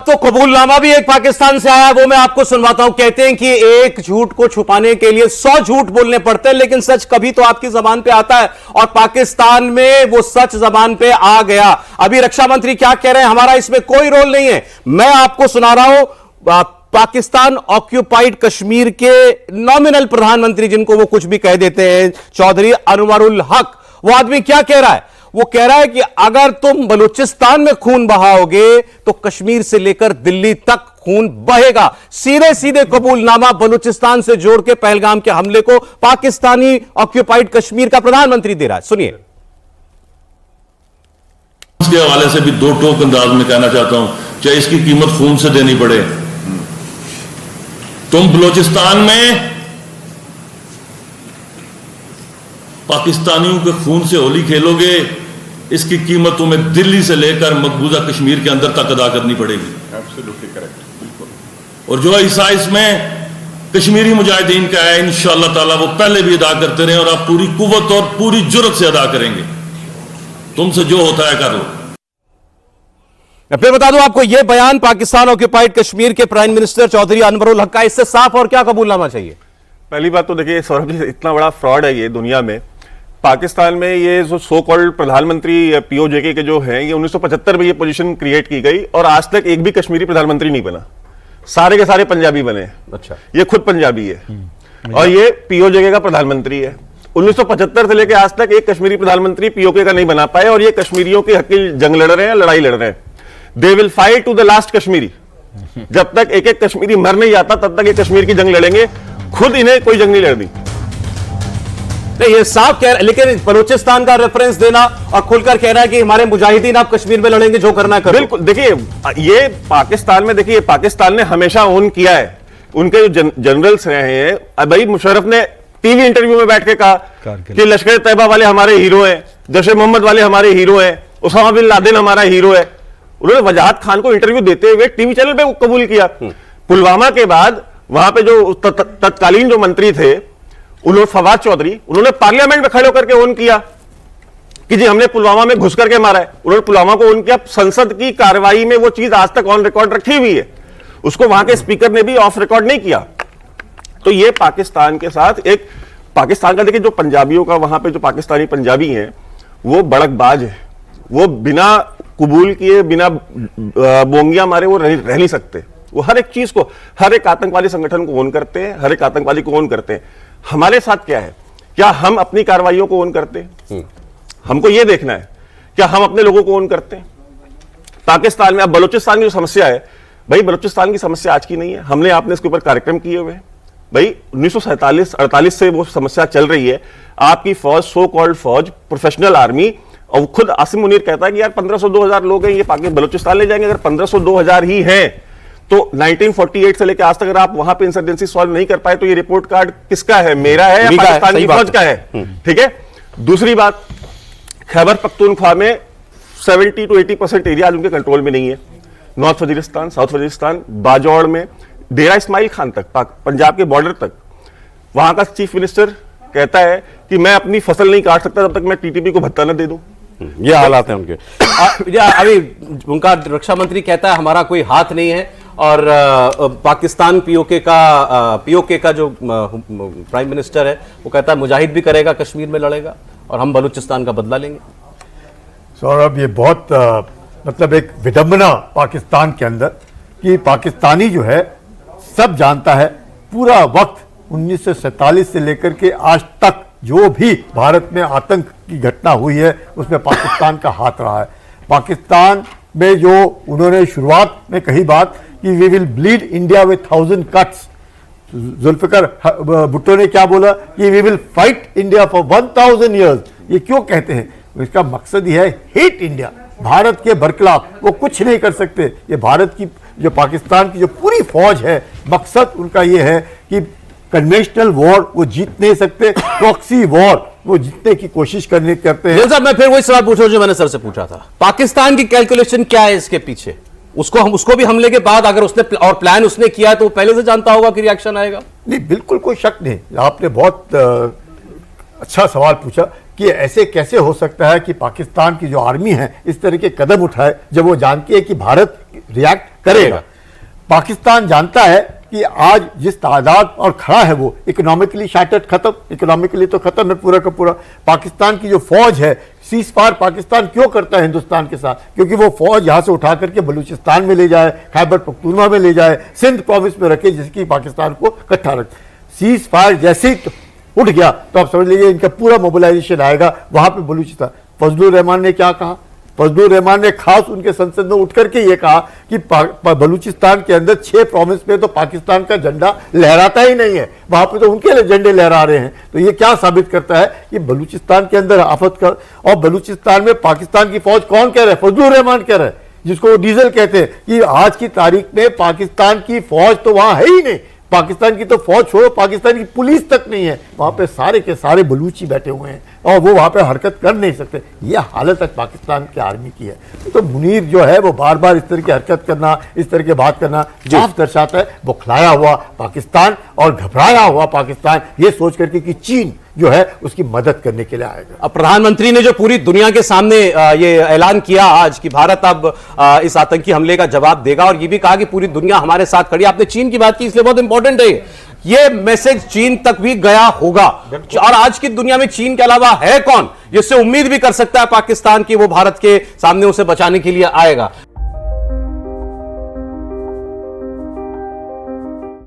तो कबूलनामा भी एक पाकिस्तान से आया, वो मैं आपको सुनवाता हूं। कहते हैं कि एक झूठ को छुपाने के लिए 100 झूठ बोलने पड़ते हैं, लेकिन सच कभी तो आपकी जबान पे आता है, और पाकिस्तान में वो सच जबान पे आ गया। अभी रक्षा मंत्री क्या कह रहे हैं, हमारा इसमें कोई रोल नहीं है। मैं आपको सुना रहा हूं, पाकिस्तान ऑक्यूपाइड कश्मीर के नॉमिनल प्रधानमंत्री, जिनको वो कुछ भी कह देते हैं, चौधरी अनवरुल हक, वो आदमी क्या कह रहा है? वो कह रहा है कि अगर तुम बलूचिस्तान में खून बहाओगे तो कश्मीर से लेकर दिल्ली तक खून बहेगा। सीधे सीधे कबूलनामा बलूचिस्तान से जोड़ के पहलगाम के हमले को पाकिस्तानी ऑक्यूपाइड कश्मीर का प्रधानमंत्री दे रहा है। सुनिए। इसके हवाले से भी दो टोक अंदाज में कहना चाहता हूं, चाहे इसकी कीमत खून से देनी पड़े। तुम बलूचिस्तान में पाकिस्तानियों के खून से होली खेलोगे, इसकी कीमत तुम्हें दिल्ली से लेकर मकबूजा कश्मीर के अंदर तक अदा करनी पड़ेगी। एब्सोल्युटली करेक्ट, बिल्कुल। और जो हिस्सा इसमें कश्मीरी मुजाहिदीन का है, इंशाअल्लाह ताला वो पहले भी अदा करते रहे, और आप पूरी कुव्वत और पूरी जुर्रत से अदा करेंगे। तुमसे जो होता है कर लो। मैं फिर बता दूं आपको, यह बयान पाकिस्तान ऑक्यूपाइड कश्मीर के प्राइम मिनिस्टर चौधरी अनवरुल हक का। इससे साफ और क्या कबूलनामा चाहिए? पहली बात तो देखिए सौरभ जी, इतना बड़ा फ्रॉड है ये दुनिया में। पाकिस्तान में ये जो सो कॉल्ड प्रधानमंत्री पीओजेके के जो है, ये 1975 में ये पोजीशन क्रिएट की गई, और आज तक एक भी कश्मीरी प्रधानमंत्री नहीं बना। सारे के सारे पंजाबी बने। अच्छा। ये खुद पंजाबी है और ये पीओजेके का प्रधानमंत्री है। 1975 से लेकर आज तक एक कश्मीरी प्रधानमंत्री पीओके का नहीं बना पाए, और ये कश्मीरियों के हक की जंग लड़ रहे हैं, लड़ाई लड़ रहे हैं। They will fight to the last Kashmiri. जब तक एक एक कश्मीरी मर नहीं जाता तब तक ये कश्मीर की जंग लड़ेंगे। खुद इन्हें कोई जंग नहीं लड़ दी। नहीं, ये साफ कह रहा है, लेकिन बलूचिस्तान का रेफरेंस देना और खुलकर कहना है कि हमारे मुजाहिदीन आप कश्मीर में लड़ेंगे, जो करना करो। बिल्कुल। देखिए ये पाकिस्तान में, देखिए पाकिस्तान ने हमेशा ओन किया है। उनके जो जनरल्स रहे हैं, भाई मुशर्रफ ने टीवी इंटरव्यू में बैठ के कहा कि लश्कर तैयबा वाले हमारे हीरो हैं, जैश ए मोहम्मद वाले हमारे हीरो हैं, उसामा बिन लादेन हमारा हीरो है। उन्होंने वजाहत खान को इंटरव्यू देते हुए टीवी चैनल पे कबूल किया। पुलवामा के बाद वहां पे जो तत्कालीन जो मंत्री थे, उन्होंने फवाद चौधरी, उन्होंने पार्लियामेंट में खड़े होकर के ओन किया कि जी हमने पुलवामा में घुस करके मारा है। उन्होंने पुलवामा को ओन किया। संसद की कार्रवाई में वो चीज आज तक ऑन रिकॉर्ड रखी हुई है। उसको वहां के स्पीकर ने भी ऑफ रिकॉर्ड नहीं किया। तो ये पाकिस्तान के साथ एक, पाकिस्तान का देखिए जो पंजाबियों का वहां पे जो पाकिस्तानी पंजाबी हैं, वो बड़कबाज है। वो बिना कबूल किए, बिना बोंगियां मारे वो रह नहीं सकते। वो हर एक चीज को, हर एक आतंकवादी संगठन को ओन करते हैं, हर एक आतंकवादी को ओन करते हैं। हमारे साथ क्या है? क्या हम अपनी कार्रवाइयों को ओन करते हैं? हमको यह देखना है क्या हम अपने लोगों को ओन करते हैं? पाकिस्तान में अब बलूचिस्तान की जो समस्या है, भाई बलूचिस्तान की समस्या आज की नहीं है। हमने आपने इसके ऊपर कार्यक्रम किए हुए हैं। भाई 1947-48 से वो समस्या चल रही है। आपकी फौज, सो कॉल्ड फौज, प्रोफेशनल आर्मी, और खुद आसिम मुनीर कहता है कि यार 1500-2000 लोग हैं, ये पाकिस्तान बलूचिस्तान ले जाएंगे। अगर 1500-2000 ही हैं तो 1948 से लेकर आज तक अगर आप वहां पे इंसर्जेंसी सॉल्व नहीं कर पाए तो ये रिपोर्ट कार्ड किसका है? मेरा है या पाकिस्तान की फौज का है? ठीक है। दूसरी बात, खैबर पख्तूनख्वा में 70 to 80% एरिया आज उनके कंट्रोल में नहीं है। नॉर्थ वजीरिस्तान, साउथ वजीरिस्तान, बाजौड़ में, डेरा इस्माइल खान तक, पंजाब के बॉर्डर तक, वहां का चीफ मिनिस्टर कहता है कि मैं अपनी फसल नहीं काट सकता जब तक मैं टीटीपी को भत्ता न दे दूं। ये हालात हैं उनके। अभी उनका रक्षा मंत्री कहता है हमारा कोई हाथ नहीं है, और पाकिस्तान पीओके का जो प्राइम मिनिस्टर है वो कहता है मुजाहिद भी करेगा, कश्मीर में लड़ेगा, और हम बलूचिस्तान का बदला लेंगे। सौरभ, ये बहुत मतलब एक विडंबना पाकिस्तान के अंदर, कि पाकिस्तानी जो है सब जानता है, पूरा वक्त 1947 से लेकर के आज तक जो भी भारत में आतंक की घटना हुई है उसमें पाकिस्तान का हाथ रहा है। पाकिस्तान में जो उन्होंने शुरुआत में कही बात कि we will bleed India with 1000 cuts, Zulfikar Bhutto ने क्या बोला कि we will fight India for 1000 years. ये क्यों कहते हैं? इसका मकसद यह है हेट इंडिया, भारत के बरखिलाफ वो कुछ नहीं कर सकते। ये भारत की जो, पाकिस्तान की जो पूरी फौज है, मकसद उनका ये है कि कन्वेंशनल वॉर वो जीत नहीं सकते, प्रॉक्सी वॉर वो जीतने की कोशिश करते हैं। साहब, मैं फिर वही सवाल पूछूं जो मैंने सर से पूछा था, पाकिस्तान की कैलकुलेशन क्या है इसके पीछे? उसको भी हमले के बाद अगर उसने और प्लान उसने किया तो वो पहले से जानता होगा कि रिएक्शन आएगा। नहीं, बिल्कुल कोई शक नहीं। आपने बहुत अच्छा सवाल पूछा कि ऐसे कैसे हो सकता है कि पाकिस्तान की जो आर्मी है इस तरह के कदम उठाए जब वो जानती है कि भारत रिएक्ट करेगा। पाकिस्तान जानता है कि आज जिस तादाद और खड़ा है वो इकोनॉमिकली शार्टेड खत्म, इकोनॉमिकली तो खत्म है पूरा का पूरा। पाकिस्तान की जो फौज है, सीज फायर पाकिस्तान क्यों करता है हिंदुस्तान के साथ? क्योंकि वो फौज यहां से उठा करके बलूचिस्तान में ले जाए, खैबर पख्तूनख्वा में ले जाए, सिंध प्रोविंस में रखे, जिसकी पाकिस्तान को इकट्ठा रखे। सीज फायर जैसे ही उठ गया तो आप समझ लीजिए इनका पूरा मोबिलाइजेशन आएगा वहां पे बलूचिस्तान। फजलुर रहमान ने क्या कहा? फजलुर रहमान ने खास उनके संसद में उठ करके ये कहा कि बलूचिस्तान के अंदर 6 प्रोविंस में तो पाकिस्तान का झंडा लहराता ही नहीं है, वहां पे तो उनके झंडे लहरा रहे हैं। तो ये क्या साबित करता है कि बलूचिस्तान के अंदर आफत का, और बलूचिस्तान में पाकिस्तान की फौज कौन कह रहा है? फजलुर रहमान कह रहा है, जिसको वो डीजल कहते हैं, कि आज की तारीख में पाकिस्तान की फौज तो वहां है ही नहीं। पाकिस्तान की तो फौज छोड़ो, पाकिस्तान की पुलिस तक नहीं है वहां पे, सारे के सारे बलूची बैठे हुए हैं और वो वहां पे हरकत कर नहीं सकते। ये हालत आज पाकिस्तान की आर्मी की है। तो मुनीर जो है वो बार बार इस तरह की हरकत करना, इस तरह की बात करना साफ दर्शाता है बौखलाया हुआ पाकिस्तान और घबराया हुआ पाकिस्तान, ये सोच करके कि चीन जो है उसकी मदद करने के लिए आएगा। अब प्रधानमंत्री ने जो पूरी दुनिया के सामने ये ऐलान किया आज कि भारत अब इस आतंकी हमले का जवाब देगा, और ये भी कहा कि पूरी दुनिया हमारे साथ खड़ी। आपने चीन की बात की, इसलिए बहुत इंपॉर्टेंट है ये मैसेज चीन तक भी गया होगा। और आज की दुनिया में चीन के अलावा है कौन जिससे उम्मीद भी कर सकता है पाकिस्तान की वो भारत के सामने उसे बचाने के लिए आएगा।